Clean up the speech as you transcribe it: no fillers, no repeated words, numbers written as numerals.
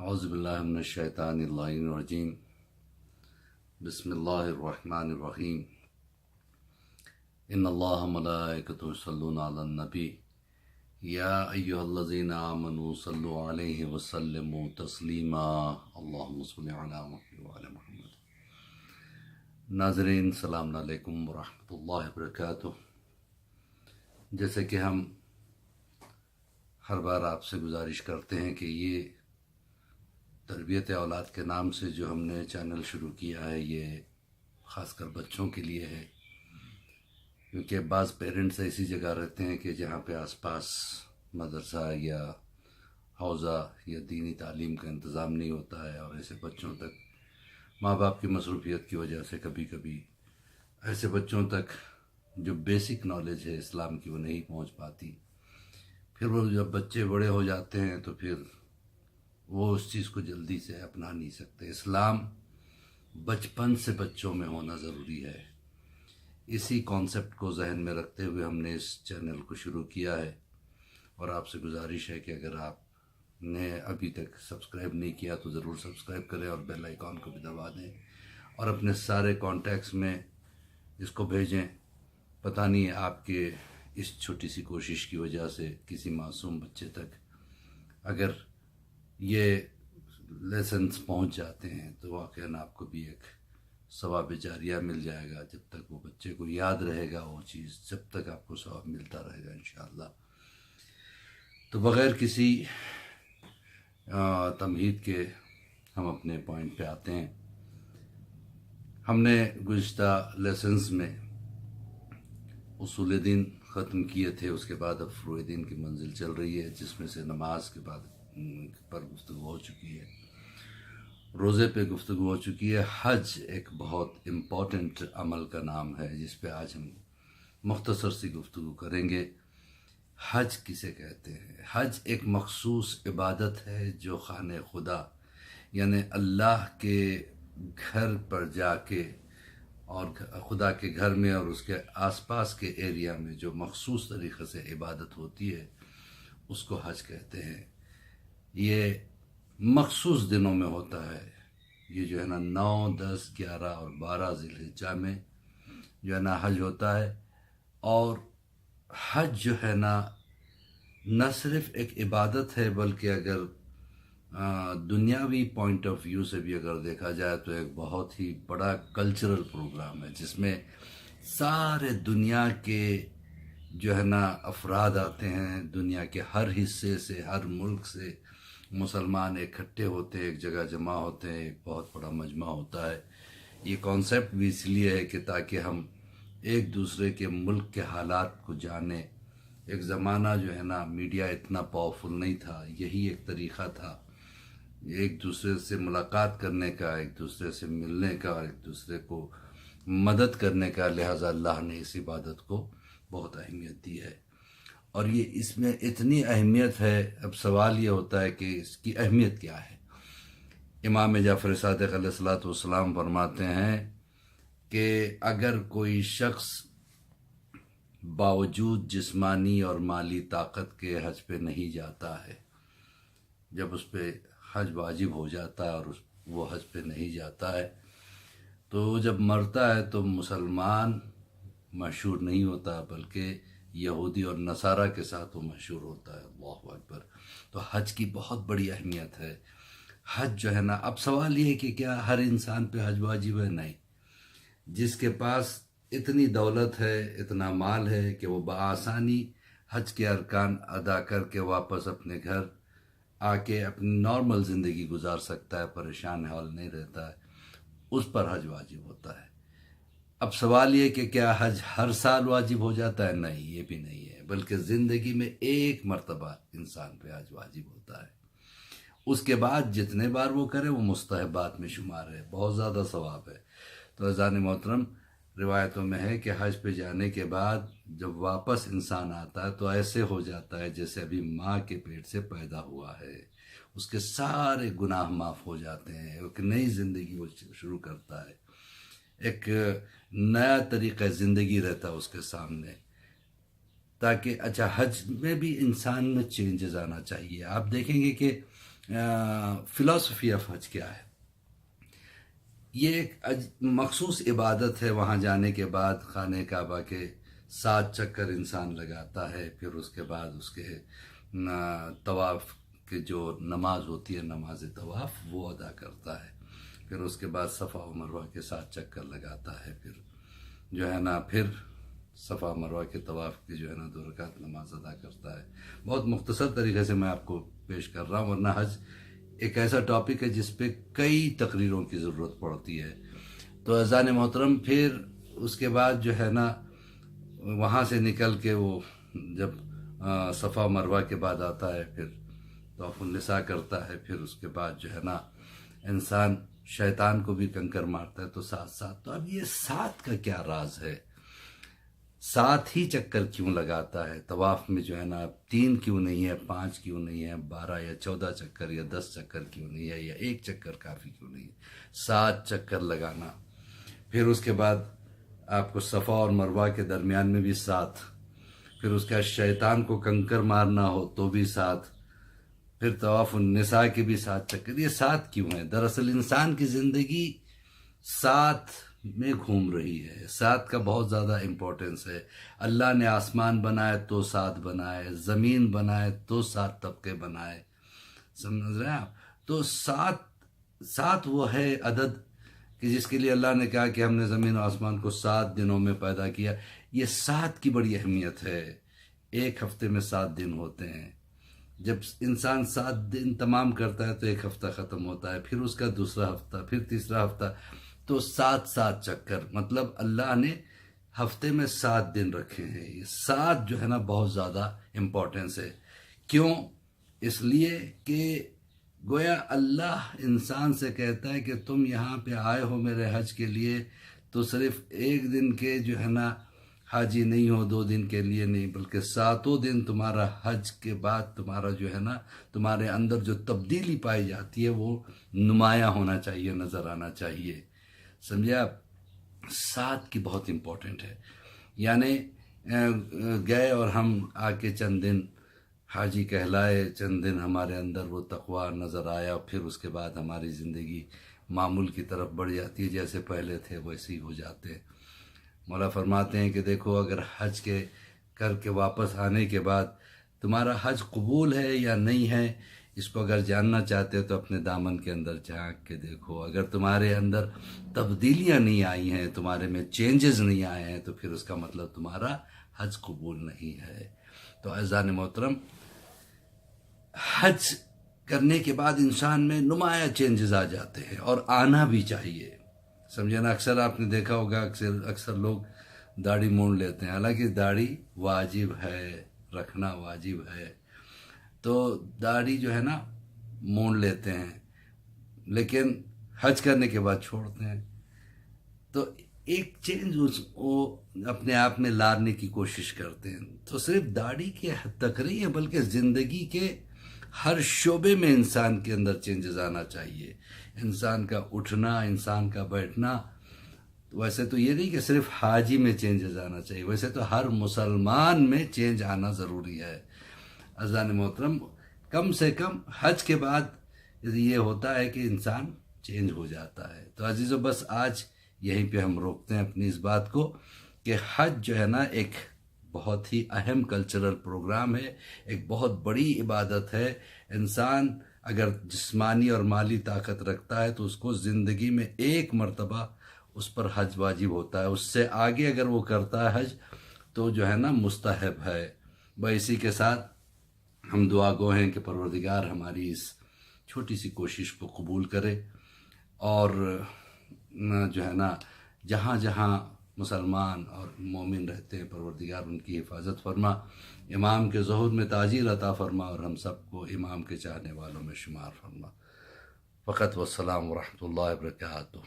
اعوذ باللہ من الشیطان اللعین الرجیم بسم اللہ الرحمن الرحیم ان اللہ ملائکتہ یصلون علی النبی یا ایہا الذین آمنوا صلوا علیہ وسلموا تسلیما اللہم صل علی محمد وعلی محمد۔ ناظرین السلام علیکم ورحمۃ اللہ وبرکاتہ۔ جیسے کہ ہم ہر بار آپ سے گزارش کرتے ہیں کہ یہ تربیت اولاد کے نام سے جو ہم نے چینل شروع کیا ہے یہ خاص کر بچوں کے لیے ہے، کیونکہ بعض پیرنٹس ایسی جگہ رہتے ہیں کہ جہاں پہ آس پاس مدرسہ یا حوزہ یا دینی تعلیم کا انتظام نہیں ہوتا ہے، اور ایسے بچوں تک ماں باپ کی مصروفیت کی وجہ سے کبھی کبھی ایسے بچوں تک جو بیسک نالج ہے اسلام کی وہ نہیں پہنچ پاتی۔ پھر وہ جب بچے بڑے ہو جاتے ہیں تو پھر وہ اس چیز کو جلدی سے اپنا نہیں سکتے۔ اسلام بچپن سے بچوں میں ہونا ضروری ہے۔ اسی کانسیپٹ کو ذہن میں رکھتے ہوئے ہم نے اس چینل کو شروع کیا ہے، اور آپ سے گزارش ہے کہ اگر آپ نے ابھی تک سبسکرائب نہیں کیا تو ضرور سبسکرائب کریں اور بیل آئیکن کو بھی دبا دیں، اور اپنے سارے کانٹیکٹس میں اس کو بھیجیں۔ پتہ نہیں آپ کے اس چھوٹی سی کوشش کی وجہ سے کسی معصوم بچے تک اگر یہ لیسنز پہنچ جاتے ہیں تو واقعاً آپ کو بھی ایک ثواب جاریہ مل جائے گا۔ جب تک وہ بچے کو یاد رہے گا وہ چیز، جب تک آپ کو ثواب ملتا رہے گا انشاءاللہ۔ تو بغیر کسی تمہید کے ہم اپنے پوائنٹ پہ آتے ہیں۔ ہم نے گزشتہ لیسنز میں اصول دین ختم کیے تھے، اس کے بعد اب فروع دین کی منزل چل رہی ہے، جس میں سے نماز کے بعد پر گفتگو ہو چکی ہے، روزے پہ گفتگو ہو چکی ہے۔ حج ایک بہت امپورٹنٹ عمل کا نام ہے جس پہ آج ہم مختصر سی گفتگو کریں گے۔ حج کسے کہتے ہیں؟ حج ایک مخصوص عبادت ہے جو خانہ خدا یعنی اللہ کے گھر پر جا کے، اور خدا کے گھر میں اور اس کے آس پاس کے ایریا میں جو مخصوص طریقے سے عبادت ہوتی ہے اس کو حج کہتے ہیں۔ یہ مخصوص دنوں میں ہوتا ہے، یہ جو ہے نا 9، 10، 11 اور 12 ذی الحجہ میں جو ہے نا حج ہوتا ہے۔ اور حج جو ہے نا نہ صرف ایک عبادت ہے بلکہ اگر دنیاوی پوائنٹ آف ویو سے بھی اگر دیکھا جائے تو ایک بہت ہی بڑا کلچرل پروگرام ہے، جس میں سارے دنیا کے جو ہے نا افراد آتے ہیں، دنیا کے ہر حصے سے، ہر ملک سے مسلمان اکٹھے ہوتے ہیں، ایک جگہ جمع ہوتے ہیں، ایک بہت بڑا مجمع ہوتا ہے۔ یہ کانسیپٹ بھی اس لیے ہے کہ تاکہ ہم ایک دوسرے کے ملک کے حالات کو جانیں۔ ایک زمانہ جو ہے نا میڈیا اتنا پاورفل نہیں تھا، یہی ایک طریقہ تھا ایک دوسرے سے ملاقات کرنے کا، ایک دوسرے سے ملنے کا، ایک دوسرے کو مدد کرنے کا، لہٰذا اللہ نے اس عبادت کو بہت اہمیت دی ہے۔ اور یہ اس میں اتنی اہمیت ہے، اب سوال یہ ہوتا ہے کہ اس کی اہمیت کیا ہے۔ امام جعفر صادق علیہ السلام فرماتے ہیں کہ اگر کوئی شخص باوجود جسمانی اور مالی طاقت کے حج پہ نہیں جاتا ہے، جب اس پہ حج واجب ہو جاتا ہے اور وہ حج پہ نہیں جاتا ہے تو جب مرتا ہے تو مسلمان مشہور نہیں ہوتا بلکہ یہودی اور نصارہ کے ساتھ وہ مشہور ہوتا ہے۔ اللہ اکبر۔ تو حج کی بہت بڑی اہمیت ہے۔ حج جو ہے نا، اب سوال یہ ہے کہ کیا ہر انسان پہ حج واجب ہے؟ نہیں۔ جس کے پاس اتنی دولت ہے، اتنا مال ہے کہ وہ بآسانی حج کے ارکان ادا کر کے واپس اپنے گھر آ کے اپنی نارمل زندگی گزار سکتا ہے، پریشان حال نہیں رہتا ہے، اس پر حج واجب ہوتا ہے۔ اب سوال یہ کہ کیا حج ہر سال واجب ہو جاتا ہے؟ نہیں، یہ بھی نہیں ہے، بلکہ زندگی میں ایک مرتبہ انسان پہ حج واجب ہوتا ہے۔ اس کے بعد جتنے بار وہ کرے وہ مستحبات میں شمار ہے، بہت زیادہ ثواب ہے۔ تو عزیزان محترم، روایتوں میں ہے کہ حج پہ جانے کے بعد جب واپس انسان آتا ہے تو ایسے ہو جاتا ہے جیسے ابھی ماں کے پیٹ سے پیدا ہوا ہے، اس کے سارے گناہ معاف ہو جاتے ہیں، ایک نئی زندگی وہ شروع کرتا ہے، ایک نیا طریقہ زندگی رہتا ہے اس کے سامنے۔ تاکہ حج میں بھی انسان میں چینجز آنا چاہیے۔ آپ دیکھیں گے کہ فلاسفی آف حج کیا ہے؟ یہ ایک مخصوص عبادت ہے. وہاں جانے کے بعد خانہ کعبہ کے 7 چکر انسان لگاتا ہے، پھر اس کے بعد اس کے طواف کی جو نماز ہوتی ہے، نماز طواف، وہ ادا کرتا ہے. پھر اس کے بعد صفا و مروہ کے 7 چکر لگاتا ہے، پھر جو ہے نا پھر صفا مروہ کے طواف کی جو ہے نا 2 رکعت نماز ادا کرتا ہے. بہت مختصر طریقے سے میں آپ کو پیش کر رہا ہوں، ورنہ حج ایک ایسا ٹاپک ہے جس پہ کئی تقریروں کی ضرورت پڑتی ہے. تو اذان محترم پھر اس کے بعد جو ہے نا وہاں سے نکل کے وہ جب صفا مروہ کے بعد آتا ہے، پھر طواف النساء کرتا ہے. پھر اس کے بعد جو ہے نا انسان شیطان کو بھی کنکر مارتا ہے. تو 7 تو اب یہ 7 کا کیا راز ہے؟ 7 ہی چکر کیوں لگاتا ہے طواف میں؟ جو ہے نا 3 کیوں نہیں ہے، 5 کیوں نہیں ہے، 12 یا 14 چکر یا 10 چکر کیوں نہیں ہے، یا 1 چکر کافی کیوں نہیں ہے؟ 7 چکر لگانا. پھر اس کے بعد آپ کو صفا اور مروہ کے درمیان میں بھی 7. پھر اس کا شیطان کو کنکر مارنا ہو تو بھی 7. پھر طواف النساء کے بھی 7 چکر. یہ 7 کیوں ہیں؟ دراصل انسان کی زندگی 7 میں گھوم رہی ہے. 7 کا بہت زیادہ امپورٹنس ہے. اللہ نے آسمان بنائے تو 7 بنائے، زمین بنائے تو 7 طبقے بنائے. سمجھ رہے ہیں آپ؟ تو 7 وہ ہے عدد کہ جس کے لیے اللہ نے کہا کہ ہم نے زمین و آسمان کو 7 دنوں میں پیدا کیا. یہ 7 کی بڑی اہمیت ہے. ایک ہفتے میں 7 دن ہوتے ہیں. جب انسان 7 دن تمام کرتا ہے تو ایک ہفتہ ختم ہوتا ہے، پھر اس کا دوسرا ہفتہ، پھر تیسرا ہفتہ. تو 7 چکر، مطلب اللہ نے ہفتے میں 7 دن رکھے ہیں. یہ 7 جو ہے نا بہت زیادہ امپورٹنس ہے. کیوں؟ اس لیے کہ گویا اللہ انسان سے کہتا ہے کہ تم یہاں پہ آئے ہو میرے حج کے لیے، تو صرف 1 دن کے جو ہے نا حاجی نہیں ہو، 2 دن کے لیے نہیں، بلکہ 7 دن تمہارا حج کے بعد تمہارا جو ہے نا تمہارے اندر جو تبدیلی پائی جاتی ہے وہ نمایاں ہونا چاہیے، نظر آنا چاہیے. سمجھے آپ؟ 7 کی بہت امپورٹنٹ ہے. یعنی گئے اور ہم آ کے چند دن حاجی کہلائے، چند دن ہمارے اندر وہ تقویٰ نظر آیا، پھر اس کے بعد ہماری زندگی معمول کی طرف بڑھ جاتی ہے. جیسے پہلے تھے ویسے ہی ہو جاتے ہیں. مولا فرماتے ہیں کہ دیکھو، اگر حج کے کر کے واپس آنے کے بعد تمہارا حج قبول ہے یا نہیں ہے، اس کو اگر جاننا چاہتے ہو تو اپنے دامن کے اندر جھانک کے دیکھو. اگر تمہارے اندر تبدیلیاں نہیں آئی ہیں، تمہارے میں چینجز نہیں آئے ہیں، تو پھر اس کا مطلب تمہارا حج قبول نہیں ہے. تو اعزان محترم، حج کرنے کے بعد انسان میں نمایاں چینجز آ جاتے ہیں، اور آنا بھی چاہیے. سمجھے نا؟ اکثر آپ نے دیکھا ہوگا اکثر لوگ داڑھی مونڈ لیتے ہیں، حالانکہ داڑھی واجب ہے، رکھنا واجب ہے. تو داڑھی جو ہے نا مونڈ لیتے ہیں، لیکن حج کرنے کے بعد چھوڑتے ہیں. تو ایک چینج وہ اپنے آپ میں لانے کی کوشش کرتے ہیں. تو صرف داڑھی کے حد تک نہیں ہے، بلکہ زندگی کے ہر شعبے میں انسان کے اندر چینجز آنا چاہیے. انسان کا اٹھنا، انسان کا بیٹھنا. ویسے تو یہ نہیں کہ صرف حاجی میں چینجز آنا چاہیے، ویسے تو ہر مسلمان میں چینج آنا ضروری ہے. اذان محترم، کم سے کم حج کے بعد یہ ہوتا ہے کہ انسان چینج ہو جاتا ہے. تو عزیزو، بس آج یہیں پہ ہم روکتے ہیں اپنی اس بات کو کہ حج جو ہے نا ایک بہت ہی اہم کلچرل پروگرام ہے، ایک بہت بڑی عبادت ہے. انسان اگر جسمانی اور مالی طاقت رکھتا ہے تو اس کو زندگی میں 1 مرتبہ اس پر حج واجب ہوتا ہے. اس سے آگے اگر وہ کرتا ہے حج تو جو ہے نا مستحب ہے. اسی کے ساتھ ہم دعا گو ہیں کہ پروردگار ہماری اس چھوٹی سی کوشش کو قبول کرے، اور جو ہے نا جہاں جہاں مسلمان اور مومن رہتے ہیں پروردگار ان کی حفاظت فرما، امام کے ظہور میں تاجیل عطا فرما، اور ہم سب کو امام کے چاہنے والوں میں شمار فرما. فقط والسلام ورحمۃ اللہ وبرکاتہ.